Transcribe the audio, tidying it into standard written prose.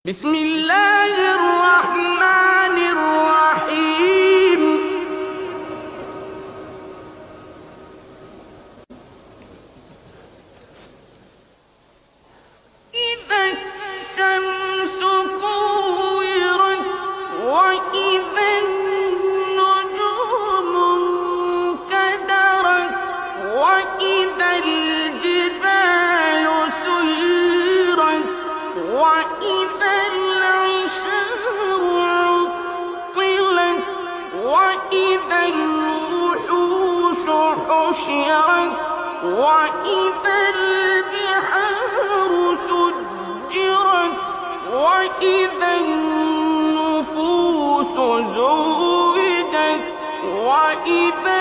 بسم الله الرحمن الرحيم. إذا الشمس كورت وإذا النجوم انكدرت وإذا الجبال سيرت وإذا العشار عطلت وإذا الوحوش حشرت وإذا البحار سجرت وإذا النفوس زوجت وإذا